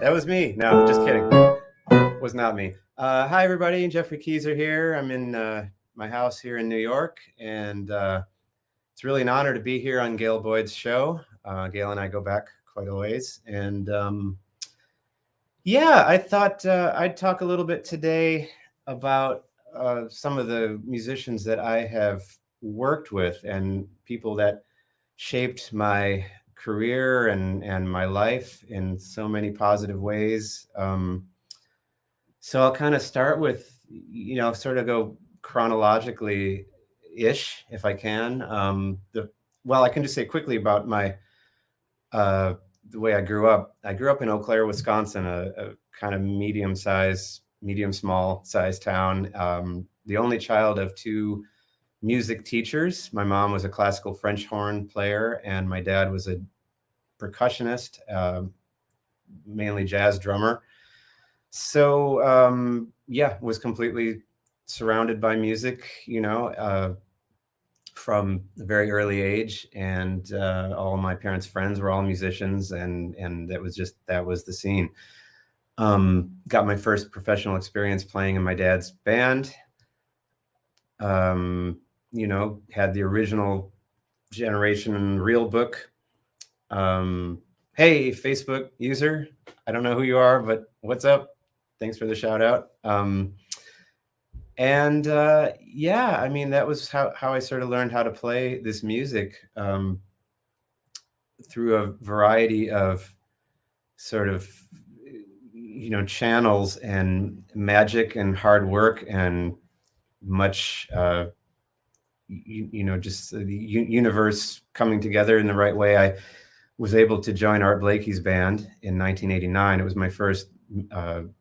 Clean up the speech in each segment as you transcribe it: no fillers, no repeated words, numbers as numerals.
That was me. No, just kidding. Was not me. Hi, everybody. Geoffrey Keezer here. I'm in my house here in New York, and it's really an honor to be here on Gail Boyd's show. Gail and I go back quite a ways, and yeah, I thought I'd talk a little bit today about some of the musicians that I have worked with and people that shaped my career and my life in so many positive ways. So I'll kind of start with, sort of go chronologically ish if I can. Well, I can just say quickly about my the way I grew up. I grew up in Eau Claire, Wisconsin, a kind of medium small size town. The only child of two music teachers. My mom was a classical French horn player, and my dad was a percussionist, mainly jazz drummer. So yeah, was completely surrounded by music, from a very early age, and all of my parents' friends were all musicians, and that was the scene. Got my first professional experience playing in my dad's band. Had the original generation real book. Hey, Facebook user, I don't know who you are, but what's up? Thanks for the shout out. Yeah, I mean, that was how I sort of learned how to play this music, through a variety of sort of, channels and magic and hard work and much, just the universe coming together in the right way. I was able to join Art Blakey's band in 1989. It was my first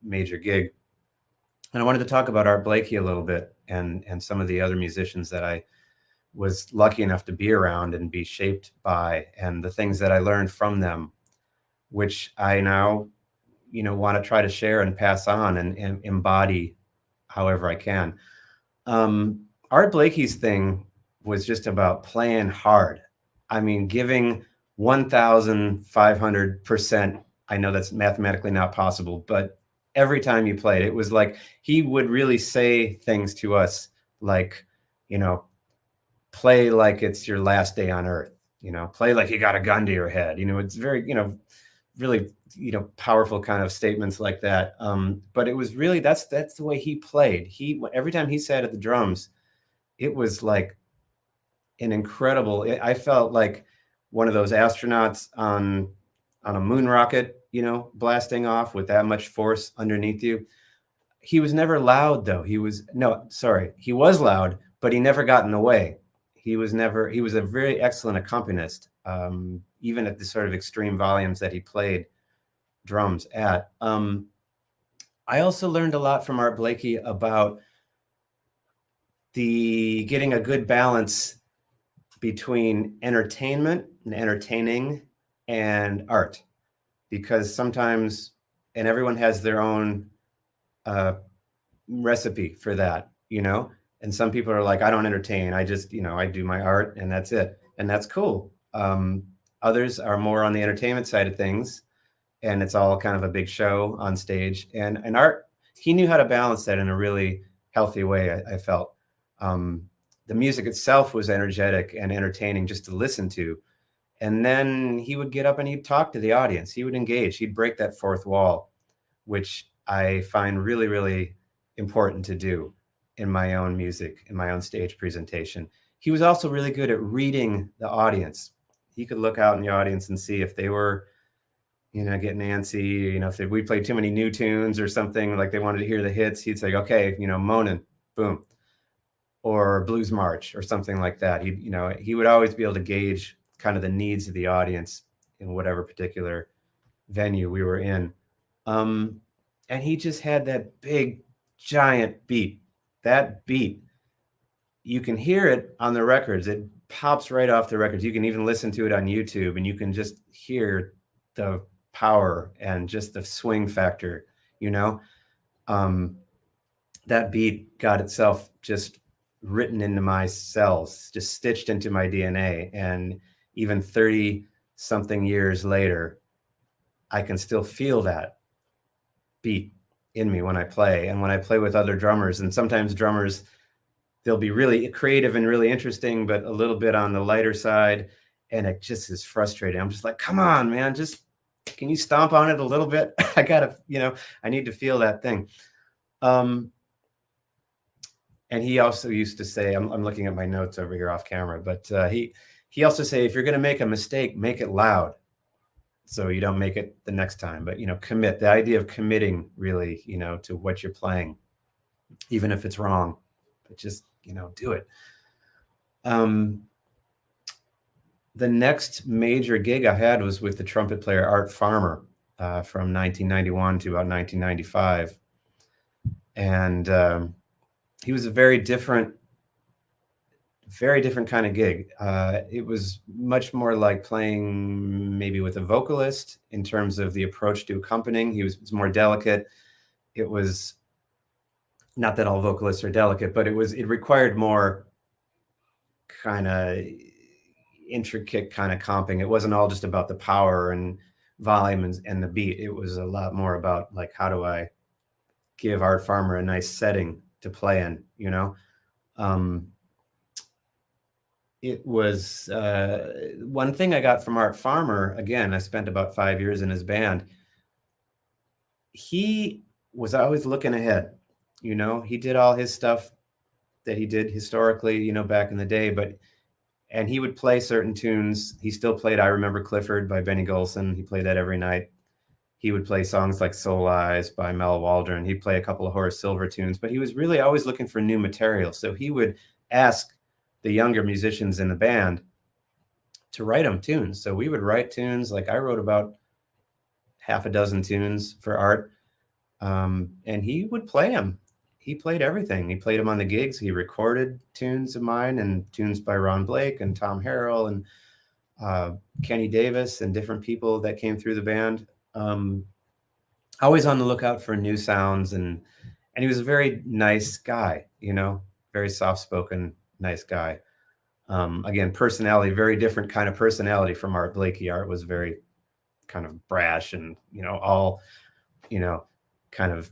major gig. And I wanted to talk about Art Blakey a little bit and some of the other musicians that I was lucky enough to be around and be shaped by, and the things that I learned from them, which I now, want to try to share and pass on and embody however I can. Art Blakey's thing was just about playing hard. I mean, giving 1,500%. I know that's mathematically not possible, but every time he played, it was like he would really say things to us like, play like it's your last day on earth, play like you got a gun to your head. It's very, really, powerful kind of statements like that. But it was really, that's the way he played. Every time he sat at the drums, it was like an incredible, I felt like one of those astronauts on a moon rocket, blasting off with that much force underneath you. He was never loud, though. He was loud, but he never got in the way. He was a very excellent accompanist, even at the sort of extreme volumes that he played drums at. I also learned a lot from Art Blakey about getting a good balance between entertainment and entertaining and art, because sometimes, and everyone has their own recipe for that, and some people are like, I don't entertain, I just, I do my art and that's it, and that's cool. Others are more on the entertainment side of things, and it's all kind of a big show on stage, and Art, he knew how to balance that in a really healthy way. I felt the music itself was energetic and entertaining just to listen to. And then he would get up and he'd talk to the audience. He would engage. He'd break that fourth wall, which I find really, really important to do in my own music, in my own stage presentation. He was also really good at reading the audience. He could look out in the audience and see if they were, getting antsy, if we played too many new tunes or something, like they wanted to hear the hits. He'd say, okay, Moanin', boom, or Blues March or something like that. He would always be able to gauge kind of the needs of the audience in whatever particular venue we were in. And he just had that big, giant beat. That beat, you can hear it on the records. It pops right off the records. You can even listen to it on YouTube, and you can just hear the power and just the swing factor, that beat got itself just written into my cells, just stitched into my DNA. And even 30 something years later, I can still feel that. beat in me when I play, and when I play with other drummers. And sometimes drummers, they'll be really creative and really interesting, but a little bit on the lighter side, and it just is frustrating. I'm just like, come on, man, just can you stomp on it a little bit? I gotta, I need to feel that thing. And he also used to say, I'm looking at my notes over here off camera, but he also say, if you're going to make a mistake, make it loud, so you don't make it the next time. But commit. The idea of committing, really, to what you're playing, even if it's wrong, but just do it. The next major gig I had was with the trumpet player Art Farmer from 1991 to about 1995, and he was a very different kind of gig. It was much more like playing maybe with a vocalist in terms of the approach to accompanying. It was more delicate. It was not that all vocalists are delicate, but it required more kind of intricate kind of comping. It wasn't all just about the power and volume and the beat. It was a lot more about, like, how do I give Art Farmer a nice setting to play in, it was one thing I got from Art Farmer. Again, I spent about 5 years in his band. He was always looking ahead. He did all his stuff that he did historically, back in the day, and he would play certain tunes. He still played I Remember Clifford by Benny Golson. He played that every night. He would play songs like Soul Eyes by Mel Waldron. He'd play a couple of Horace Silver tunes, but he was really always looking for new material. So he would ask the younger musicians in the band to write him tunes. So we would write tunes. Like, I wrote about half a dozen tunes for Art, and he would play them. He played everything. He played them on the gigs. He recorded tunes of mine and tunes by Ron Blake and Tom Harrell and Kenny Davis and different people that came through the band. Always on the lookout for new sounds, and he was a very nice guy, very soft-spoken, nice guy. Again, personality, very different kind of personality from Art Blakey. Art was very kind of brash and, all, kind of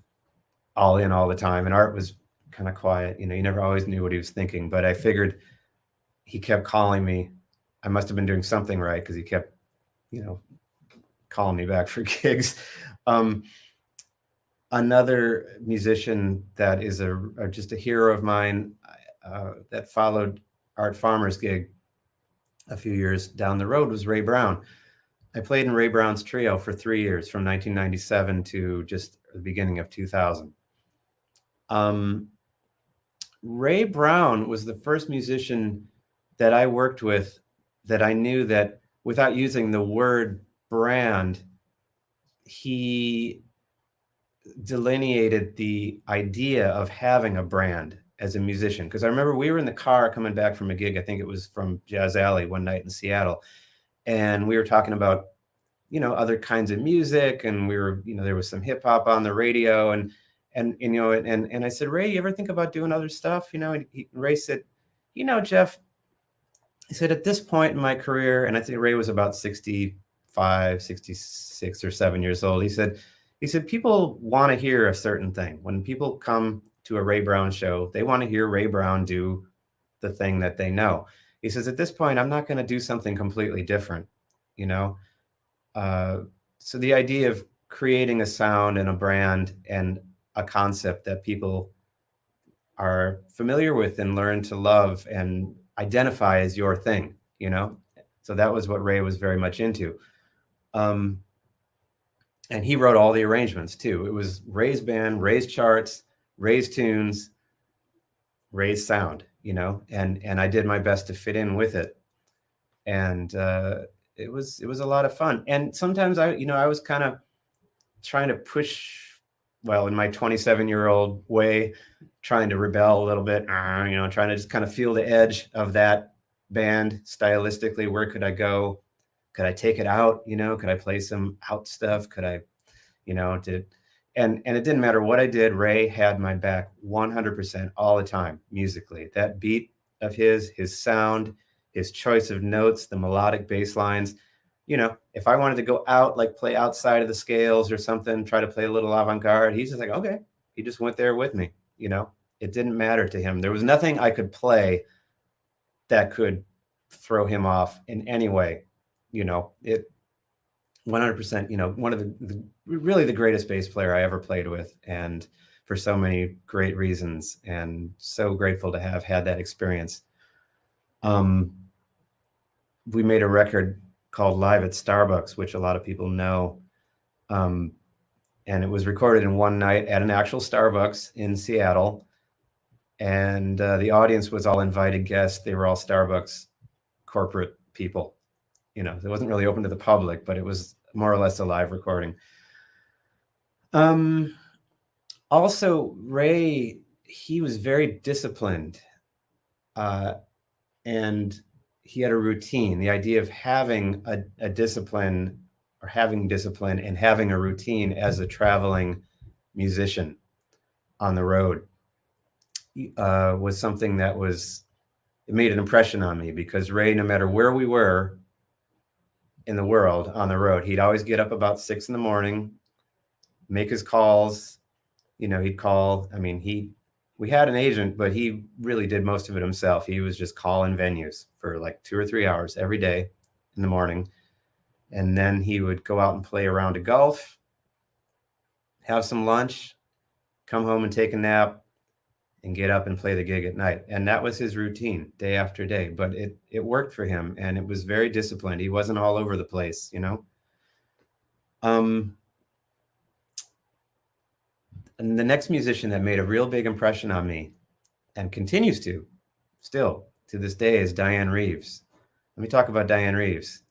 all in all the time. And Art was kind of quiet. You never always knew what he was thinking, but I figured he kept calling me. I must have been doing something right, because he kept, calling me back for gigs. Another musician that is just a hero of mine, that followed Art Farmer's gig a few years down the road, was Ray Brown. I played in Ray Brown's trio for 3 years, from 1997 to just the beginning of 2000. Ray Brown was the first musician that I worked with that I knew that, without using the word brand, he delineated the idea of having a brand as a musician. Because I remember we were in the car coming back from a gig. I think it was from Jazz Alley one night in Seattle, and we were talking about other kinds of music, and we were there was some hip hop on the radio, and I said, Ray, you ever think about doing other stuff? And Ray said, Jeff, he said, at this point in my career, and I think Ray was about 65, 66 or 7 years old. He said, people want to hear a certain thing. When people come to a Ray Brown show, they want to hear Ray Brown do the thing that they know. He says, at this point, I'm not going to do something completely different, So the idea of creating a sound and a brand and a concept that people are familiar with and learn to love and identify as your thing, So that was what Ray was very much into. And he wrote all the arrangements too. It was Ray's band, Ray's charts, Ray's tunes, Ray's sound, and I did my best to fit in with it. And it was a lot of fun. And sometimes I was kind of trying to push, in my 27-year-old way, trying to rebel a little bit, trying to just kind of feel the edge of that band stylistically. Where could I go? Could I take it out? Could I play some out stuff? Could I, and it didn't matter what I did. Ray had my back 100% all the time, musically. That beat of his sound, his choice of notes, the melodic bass lines, you know, if I wanted to go out, like play outside of the scales or something, try to play a little avant-garde, he's just like, okay. He just went there with me, you know. It didn't matter to him. There was nothing I could play that could throw him off in any way, you know. It 100%, you know, one of the really the greatest bass player I ever played with, and for so many great reasons, and so grateful to have had that experience. We made a record called Live at Starbucks, which a lot of people know. And it was recorded in one night at an actual Starbucks in Seattle. And the audience was all invited guests. They were all Starbucks corporate people. You know, it wasn't really open to the public, but it was more or less a live recording. Also, Ray, he was very disciplined. And he had a routine. The idea of having a discipline, or having discipline and having a routine as a traveling musician on the road was something that it made an impression on me, because Ray, no matter where we were in the world on the road, he'd always get up about 6 a.m, make his calls. You know, he'd call. I mean, we had an agent, but he really did most of it himself. He was just calling venues for like 2 or 3 hours every day in the morning. And then he would go out and play a round of golf, have some lunch, come home and take a nap, and get up and play the gig at night. And that was his routine day after day. But it worked for him, and it was very disciplined. He wasn't all over the place, you know. And the next musician that made a real big impression on me, and continues to, still to this day, is Diane Reeves. Let me talk about Diane Reeves.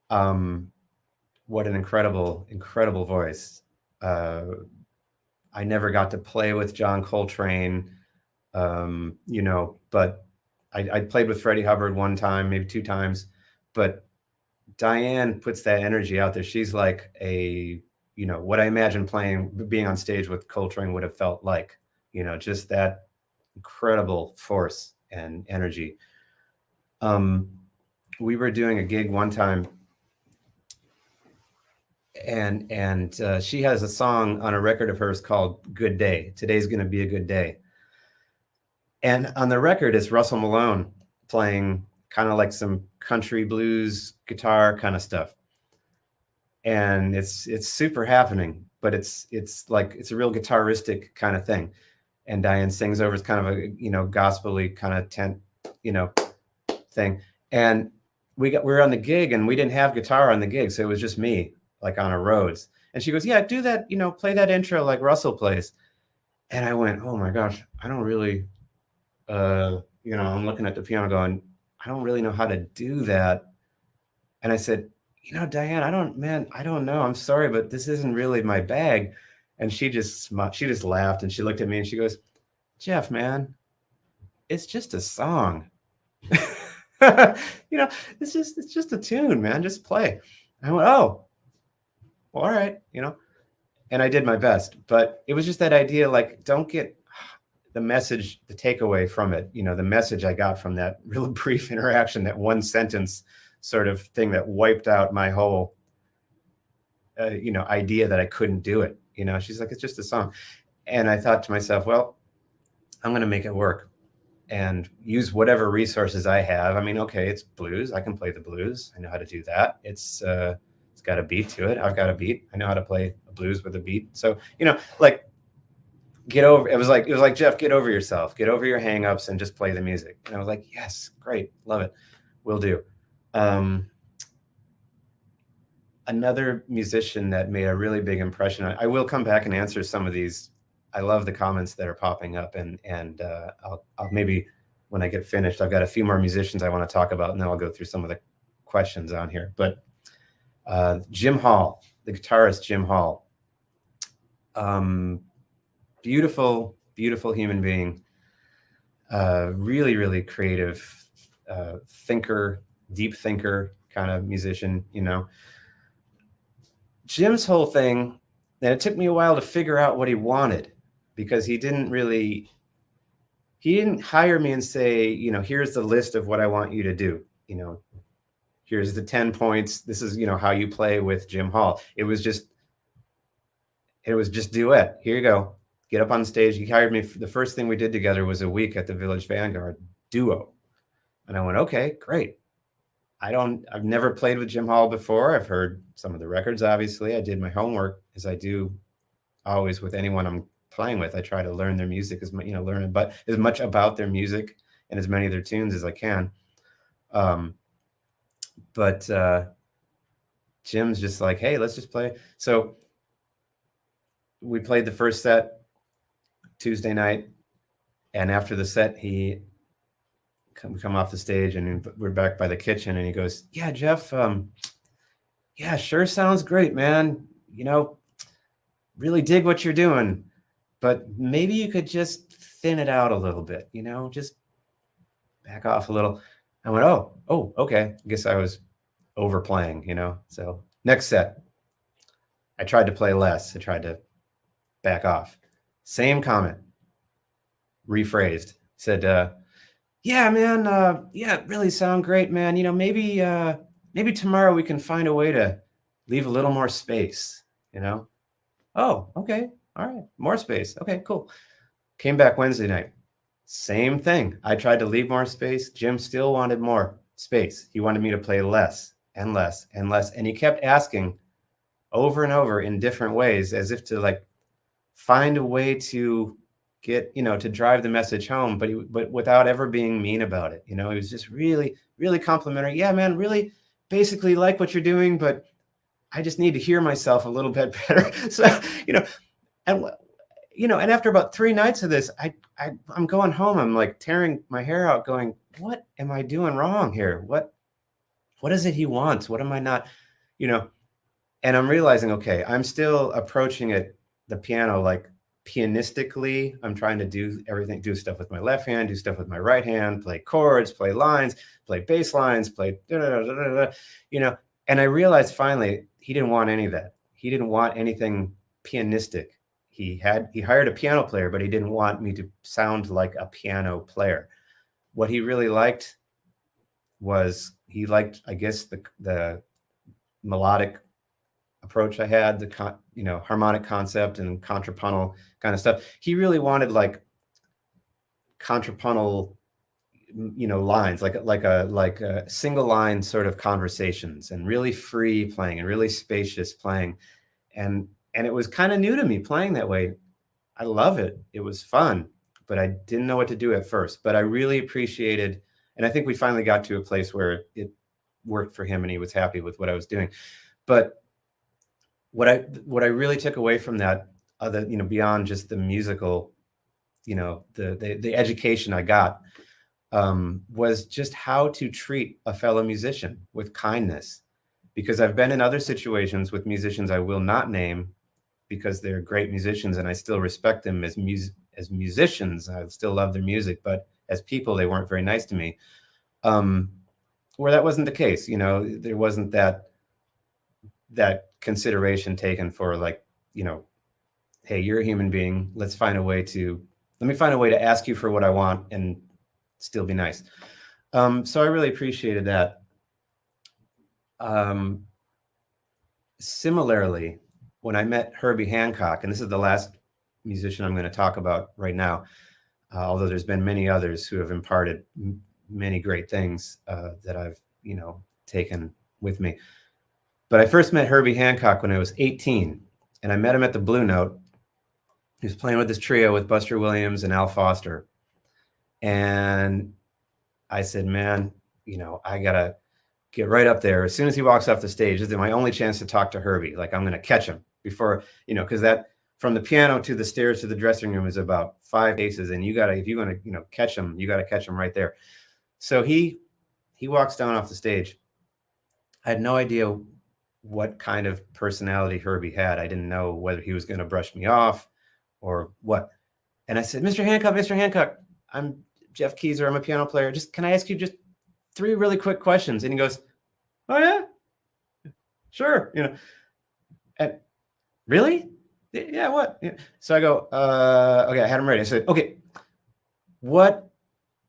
What an incredible, incredible voice. I never got to play with John Coltrane, you know, but I played with Freddie Hubbard one time, maybe 2 times. But Diane puts that energy out there. She's like you know, what I imagine being on stage with Coltrane would have felt like, you know, just that incredible force and energy. We were doing a gig one time, and she has a song on a record of hers called Good Day. Today's Gonna Be a Good Day. And on the record is Russell Malone playing kind of like some country blues guitar kind of stuff. And it's super happening, but it's like, it's a real guitaristic kind of thing. And Diane sings over, it's kind of a, you know, gospel-y kind of tent, you know, thing. And we were on the gig, and we didn't have guitar on the gig, so it was just me, like on a Rhodes. And she goes, yeah, do that, you know, play that intro like Russell plays. And I went, oh my gosh, I don't really, you know, I'm looking at the piano going, I don't really know how to do that. And I said, you know, Diane, I don't know. I'm sorry, but this isn't really my bag. And she just laughed, and she looked at me and she goes, Jeff, man, it's just a song. You know, it's just a tune, man. Just play. I went, oh, well, all right, you know. And I did my best, but it was just that idea, like, don't get the message, the takeaway from it. You know, the message I got from that real brief interaction, that one sentence sort of thing that wiped out my whole, you know, idea that I couldn't do it. You know, she's like, it's just a song. And I thought to myself, well, I'm going to make it work and use whatever resources I have. I mean, okay, it's blues. I can play the blues. I know how to do that. It's got a beat to it. I've got a beat. I know how to play a blues with a beat. So, you know, like, it was like, Jeff, get over yourself, get over your hangups and just play the music. And I was like, yes, great. Love it. Will do. Another musician that made a really big impression. I will come back and answer some of these. I love the comments that are popping up, and I'll maybe, when I get finished, I've got a few more musicians I want to talk about, and then I'll go through some of the questions on here. But Jim Hall, the guitarist Jim Hall, beautiful, beautiful human being, really, really creative, thinker, deep thinker kind of musician, you know. Jim's whole thing, and it took me a while to figure out what he wanted, because he didn't hire me and say, you know, here's the list of what I want you to do. You know, Here's the 10 points. This is, how you play with Jim Hall. It was just duet. Here you go. Get up on stage. He hired me. The first thing we did together was a week at the Village Vanguard duo. And I went, okay, great. I've never played with Jim Hall before. I've heard some of the records, obviously. I did my homework, as I do always with anyone I'm playing with. I try to learn their music as much, learn but as much about their music and as many of their tunes as I can. But Jim's just like, hey, let's just play. So we played the first set Tuesday night, and after the set, we come off the stage, and we're back by the kitchen, and he goes, yeah, Jeff, yeah, sure sounds great, man. Really dig what you're doing, but maybe you could just thin it out a little bit, just back off a little. I went, oh, okay. I guess I was overplaying, So next set, I tried to play less. I tried to back off. Same comment, rephrased. Said, yeah, man, yeah, really sound great, man. Maybe tomorrow we can find a way to leave a little more space, Oh, okay. All right. More space. Okay, cool. Came back Wednesday night. Same thing. I tried to leave more space. Jim still wanted more space. He wanted me to play less and less and less. And he kept asking over and over in different ways, as if to find a way to get, to drive the message home, but without ever being mean about it. He was just really, really complimentary. Yeah, man, really basically like what you're doing, but I just need to hear myself a little bit better. So, and after about 3 nights of this, I'm going home. I'm tearing my hair out going, what am I doing wrong here? What is it he wants? What am I not, and I'm realizing, okay, I'm still approaching the piano, pianistically. I'm trying to do everything, do stuff with my left hand, do stuff with my right hand, play chords, play lines, play bass lines, play, and I realized finally, he didn't want any of that. He didn't want anything pianistic. He hired a piano player, but he didn't want me to sound like a piano player. What he really liked was I guess, the melodic approach I had, the harmonic concept and contrapuntal kind of stuff. He really wanted contrapuntal, lines, like a single line sort of conversations, and really free playing and really spacious playing. And it was kind of new to me playing that way. I love it. It was fun, but I didn't know what to do at first. But I really appreciated, and I think we finally got to a place where it worked for him and he was happy with what I was doing. But what I really took away from that, other, beyond just the musical, the education I got, was just how to treat a fellow musician with kindness. Because I've been in other situations with musicians I will not name, because they're great musicians and I still respect them as musicians. I still love their music, but as people, they weren't very nice to me. Where that wasn't the case, there wasn't that consideration taken for hey, you're a human being. Let me find a way to ask you for what I want and still be nice. So I really appreciated that. Similarly, when I met Herbie Hancock, and this is the last musician I'm going to talk about right now, although there's been many others who have imparted many great things that I've, taken with me. But I first met Herbie Hancock when I was 18, and I met him at the Blue Note. He was playing with this trio with Buster Williams and Al Foster. And I said, man, I got to get right up there. As soon as he walks off the stage, this is my only chance to talk to Herbie. I'm going to catch him before, because that from the piano to the stairs to the dressing room is about 5 paces. And if you want to, catch him, you got to catch him right there. So he walks down off the stage. I had no idea what kind of personality Herbie had. I didn't know whether he was going to brush me off or what. And I said, Mr. Hancock, I'm Geoff Keezer. I'm a piano player. Can I ask you just 3 really quick questions? And he goes, oh yeah, sure. And really? Yeah, what? Yeah. So I go, okay, I had him ready. I said, okay, what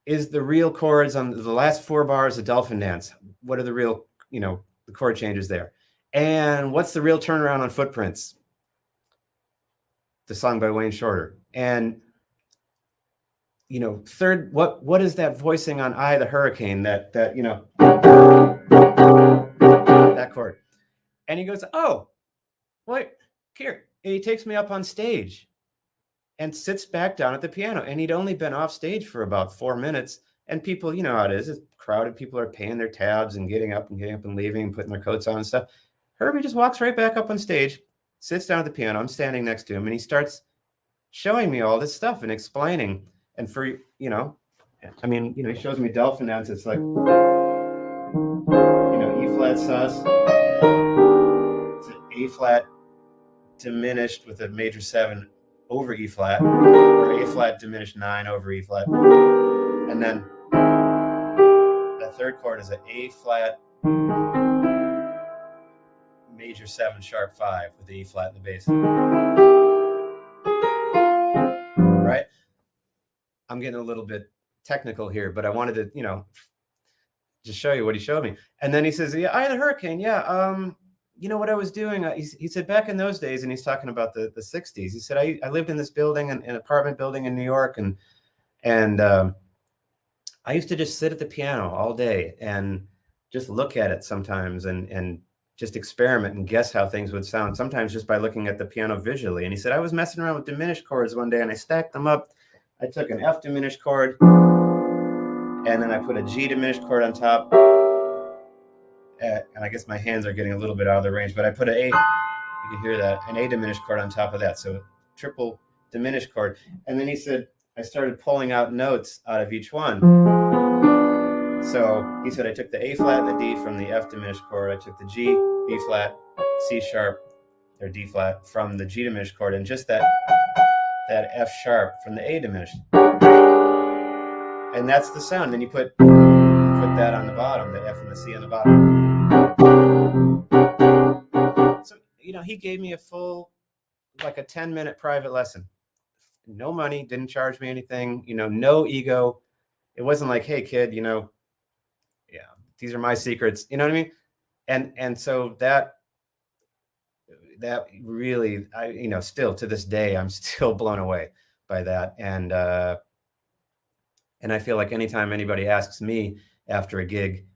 is the real chords on the last 4 bars of Dolphin Dance? What are the real the chord changes there. And what's the real turnaround on Footprints? The song by Wayne Shorter. And third, what is that voicing on I the Hurricane, that that chord? And he goes, oh, wait, here. And he takes me up on stage and sits back down at the piano. And he'd only been off stage for about 4 minutes. And people, you know how it is, it's crowded. People are paying their tabs and getting up and leaving and putting their coats on and stuff. Herbie just walks right back up on stage, sits down at the piano. I'm standing next to him, and he starts showing me all this stuff and explaining. And for, he shows me Delphin notes. It's like, E flat sus. It's an A flat diminished with a major 7 over E flat, or A flat diminished 9 over E flat. And then the third chord is an A flat major 7 sharp 5 with the E flat in the bass. Right? I'm getting a little bit technical here, but I wanted to, just show you what he showed me. And then he says, yeah, I had a hurricane. Yeah. What I was doing, he said back in those days, and he's talking about the 60s. He said, I lived in this building, an apartment building in New York. And I used to just sit at the piano all day and just look at it sometimes and just experiment and guess how things would sound, sometimes just by looking at the piano visually. And he said, I was messing around with diminished chords one day and I stacked them up. I took an F diminished chord and then I put a G diminished chord on top. And I guess my hands are getting a little bit out of the range, but I put an A, you can hear that, an A diminished chord on top of that. So triple diminished chord. And then he said, I started pulling out notes out of each one. So he said, I took the A flat and the D from the F diminished chord. I took the G, B flat, C sharp, or D flat from the G diminished chord, and just that F sharp from the A diminished. And that's the sound. Then you put that on the bottom, the F and the C on the bottom. So, he gave me a full, like a 10-minute private lesson. No money, didn't charge me anything, no ego. It wasn't like, hey kid, these are my secrets, you know what I mean? And so that really, still to this day, I'm still blown away by that. And I feel like anytime anybody asks me after a gig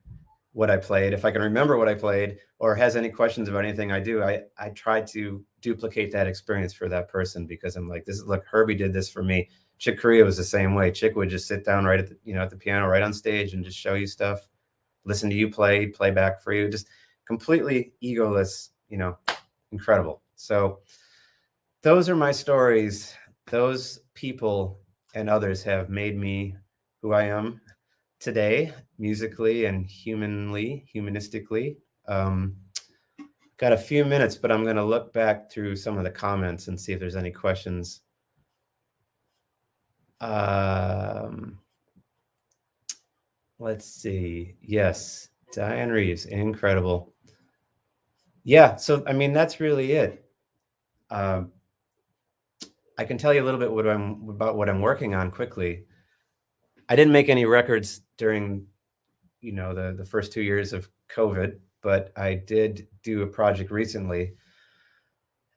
what I played, if I can remember what I played or has any questions about anything I do, I try to duplicate that experience for that person, because I'm like, look, Herbie did this for me. Chick Corea was the same way. Chick would just sit down right at the, at the piano, right on stage, and just show you stuff, listen to you play back for you, just completely egoless, incredible. So those are my stories. Those people and others have made me who I am today, musically and humanistically. Got a few minutes, but I'm going to look back through some of the comments and see if there's any questions. Let's see. Yes, Diane Reeves, incredible. Yeah, so I mean, that's really it. I can tell you a little bit about what I'm working on quickly. I didn't make any records during, the first 2 years of COVID, but I did do a project recently.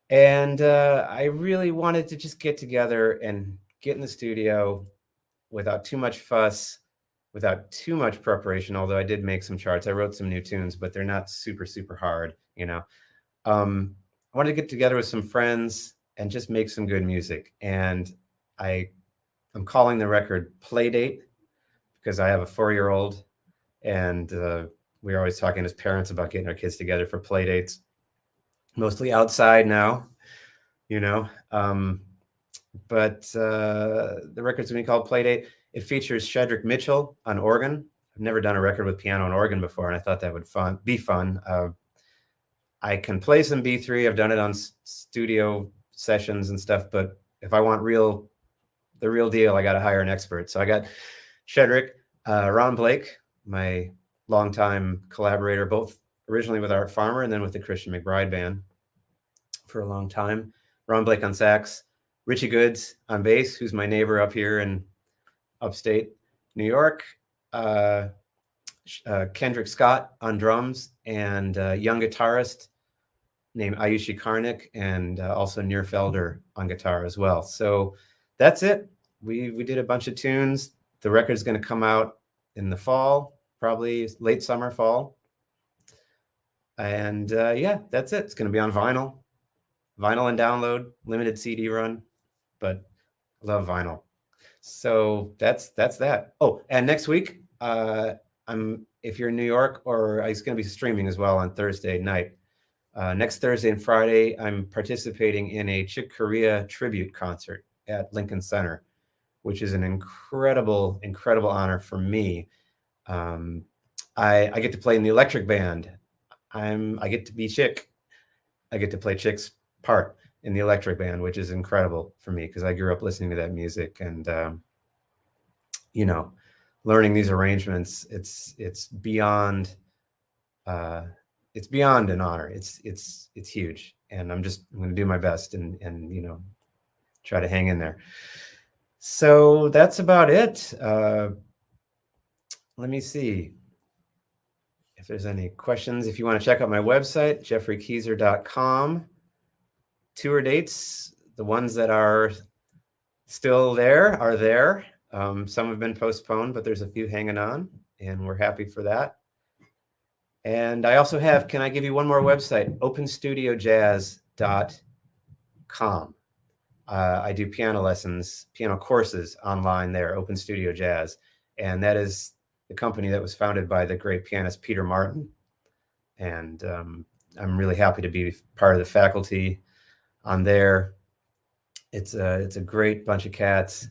And I really wanted to just get together and get in the studio without too much fuss, without too much preparation, although I did make some charts. I wrote some new tunes, but they're not super, super hard, I wanted to get together with some friends and just make some good music. And I'm calling the record Playdate, because I have a 4-year-old, and we're always talking as parents about getting our kids together for play dates, mostly outside now, but the record's going to be called Playdate. It features Shedrick Mitchell on organ. I've never done a record with piano and organ before, and I thought that would be fun. I can play some B3. I've done it on studio sessions and stuff, but if I want the real deal, I got to hire an expert. So I got Shedrick, Ron Blake, my longtime collaborator, both originally with Art Farmer and then with the Christian McBride Band for a long time. Ron Blake on sax, Richie Goods on bass, who's my neighbor up here in upstate New York. Kendrick Scott on drums, and a young guitarist named Ayushi Karnik, and also Nir Felder on guitar as well. So that's it. We did a bunch of tunes. The record's going to come out in the fall, probably late summer, fall. And yeah, that's it. It's going to be on vinyl and download, limited CD run, but love vinyl. So that's that. Oh, and next week, if you're in New York, or it's going to be streaming as well on Thursday night. Next Thursday and Friday, I'm participating in a Chick Corea tribute concert at Lincoln Center, which is an incredible honor for me. I get to play in the electric band. I get to be Chick. I get to play Chick's part in the electric band, which is incredible for me because I grew up listening to that music, and learning these arrangements. It's beyond an honor. It's huge, and I'm going to do my best and try to hang in there. So that's about it. Let me see if there's any questions. If you want to check out my website, geoffreykeezer.com. Tour dates, the ones that are still there are there. Some have been postponed, but there's a few hanging on, and we're happy for that. And I also have, can I give you one more website? openstudiojazz.com. I do piano lessons, piano courses online there, Open Studio Jazz. And that is the company that was founded by the great pianist Peter Martin. And I'm really happy to be part of the faculty on there. It's a great bunch of cats,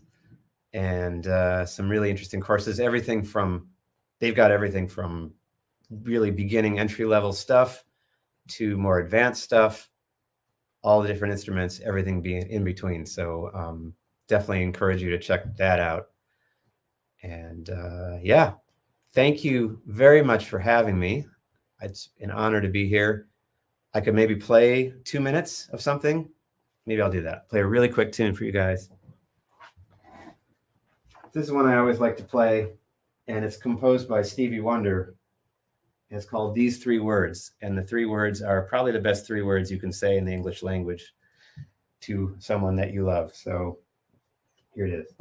and some really interesting courses. They've got everything from really beginning entry-level stuff to more advanced stuff, all the different instruments, everything being in between. So definitely encourage you to check that out. And yeah, thank you very much for having me. It's an honor to be here. I could maybe play 2 minutes of something. Maybe I'll do that. Play a really quick tune for you guys. This is one I always like to play, and it's composed by Stevie Wonder. It's called These Three Words, and the 3 words are probably the best 3 words you can say in the English language to someone that you love. So here it is.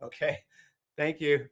Okay. Thank you.